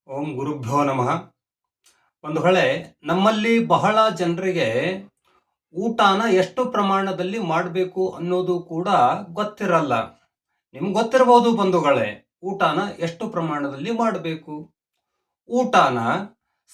ಓಂ ಗುರುಭ್ಯೋ ನಮಃ. ಬಂಧುಗಳೇ, ನಮ್ಮಲ್ಲಿ ಬಹಳ ಜನರಿಗೆ ಊಟನ ಎಷ್ಟು ಪ್ರಮಾಣದಲ್ಲಿ ಮಾಡಬೇಕು ಅನ್ನೋದು ಕೂಡ ಗೊತ್ತಿರಲ್ಲ. ನಿಮ್ಗೆ ಗೊತ್ತಿರಬಹುದು ಬಂಧುಗಳೇ, ಊಟನ ಎಷ್ಟು ಪ್ರಮಾಣದಲ್ಲಿ ಮಾಡಬೇಕು. ಊಟನ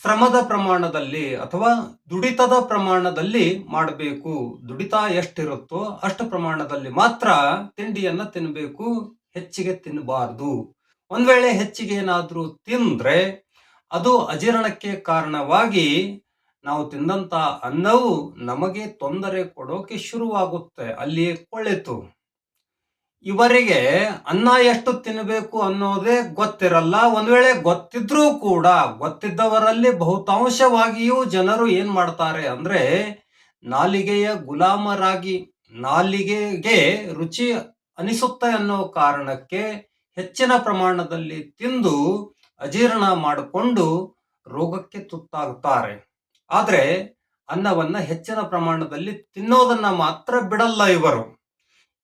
ಶ್ರಮದ ಪ್ರಮಾಣದಲ್ಲಿ ಅಥವಾ ದುಡಿತದ ಪ್ರಮಾಣದಲ್ಲಿ ಮಾಡಬೇಕು. ದುಡಿತ ಎಷ್ಟಿರುತ್ತೋ ಅಷ್ಟು ಪ್ರಮಾಣದಲ್ಲಿ ಮಾತ್ರ ತಿಂಡಿಯನ್ನ ತಿನ್ನಬೇಕು, ಹೆಚ್ಚಿಗೆ ತಿನ್ನಬಾರದು. ಒಂದ್ ವೇಳೆ ಹೆಚ್ಚಿಗೆ ಏನಾದ್ರೂ ತಿಂದ್ರೆ ಅದು ಅಜೀರ್ಣಕ್ಕೆ ಕಾರಣವಾಗಿ ನಾವು ತಿಂದಂತ ಅನ್ನವು ನಮಗೆ ತೊಂದರೆ ಕೊಡೋಕೆ ಶುರುವಾಗುತ್ತೆ, ಅಲ್ಲಿಯೇ ಕೊಳೆತು. ಇವರಿಗೆ ಅನ್ನ ಎಷ್ಟು ತಿನ್ನಬೇಕು ಅನ್ನೋದೇ ಗೊತ್ತಿರಲ್ಲ. ಒಂದ್ ವೇಳೆ ಗೊತ್ತಿದ್ರೂ ಕೂಡ ಗೊತ್ತಿದ್ದವರಲ್ಲಿ ಬಹುತಾಂಶವಾಗಿಯೂ ಜನರು ಏನ್ ಮಾಡ್ತಾರೆ ಅಂದ್ರೆ, ನಾಲಿಗೆಯ ಗುಲಾಮರಾಗಿ, ನಾಲಿಗೆಗೆ ರುಚಿ ಅನಿಸುತ್ತೆ ಅನ್ನೋ ಕಾರಣಕ್ಕೆ ಹೆಚ್ಚಿನ ಪ್ರಮಾಣದಲ್ಲಿ ತಿಂದು ಅಜೀರ್ಣ ಮಾಡಿಕೊಂಡು ರೋಗಕ್ಕೆ ತುತ್ತಾಗುತ್ತಾರೆ. ಆದ್ರೆ ಅನ್ನವನ್ನ ಹೆಚ್ಚಿನ ಪ್ರಮಾಣದಲ್ಲಿ ತಿನ್ನೋದನ್ನ ಮಾತ್ರ ಬಿಡಲ್ಲ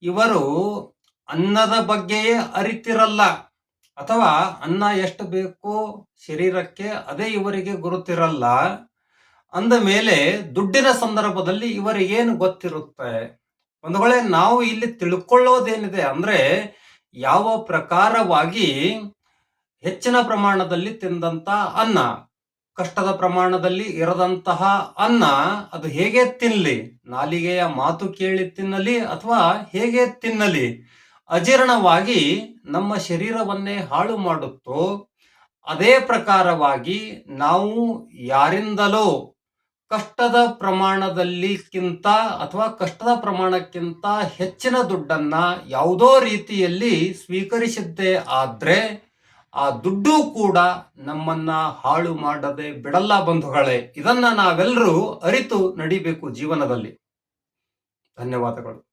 ಇವರು ಅನ್ನದ ಬಗ್ಗೆಯೇ ಅರಿತಿರಲ್ಲ, ಅಥವಾ ಅನ್ನ ಎಷ್ಟು ಬೇಕೋ ಶರೀರಕ್ಕೆ ಅದೇ ಇವರಿಗೆ ಗುರುತಿರಲ್ಲ. ಅಂದ ಮೇಲೆ ದುಡ್ಡಿನ ಸಂದರ್ಭದಲ್ಲಿ ಇವರಿಗೇನು ಗೊತ್ತಿರುತ್ತೆ? ಒಂದು ವೇಳೆ ನಾವು ಇಲ್ಲಿ ತಿಳ್ಕೊಳ್ಳೋದೇನಿದೆ ಅಂದ್ರೆ, ಯಾವ ಪ್ರಕಾರವಾಗಿ ಹೆಚ್ಚಿನ ಪ್ರಮಾಣದಲ್ಲಿ ತಿಂದಂತ ಅನ್ನ, ಕಷ್ಟದ ಪ್ರಮಾಣದಲ್ಲಿ ಇರದಂತಹ ಅನ್ನ ಅದು ಹೇಗೆ ತಿನ್ನಲಿ, ನಾಲಿಗೆಯ ಮಾತು ಕೇಳಿ ತಿನ್ನಲಿ ಅಥವಾ ಹೇಗೆ ತಿನ್ನಲಿ, ಅಜೀರ್ಣವಾಗಿ ನಮ್ಮ ಶರೀರವನ್ನೇ ಹಾಳು ಮಾಡುತ್ತೋ ಅದೇ ಪ್ರಕಾರವಾಗಿ ನಾವು ಯಾರಿಂದಲೋ ಕಷ್ಟದ ಪ್ರಮಾಣದಲ್ಲಿಕ್ಕಿಂತ ಅಥವಾ ಕಷ್ಟದ ಪ್ರಮಾಣಕ್ಕಿಂತ ಹೆಚ್ಚಿನ ದುಡ್ಡನ್ನ ಯಾವುದೋ ರೀತಿಯಲ್ಲಿ ಸ್ವೀಕರಿಸಿದ್ದೇ ಆದ್ರೆ ಆ ದುಡ್ಡು ಕೂಡ ನಮ್ಮನ್ನ ಹಾಳು ಮಾಡದೆ ಬಿಡಲ್ಲ ಬಂಧುಗಳೇ. ಇದನ್ನ ನಾವೆಲ್ಲರೂ ಅರಿತು ನಡಿಬೇಕು ಜೀವನದಲ್ಲಿ. ಧನ್ಯವಾದಗಳು.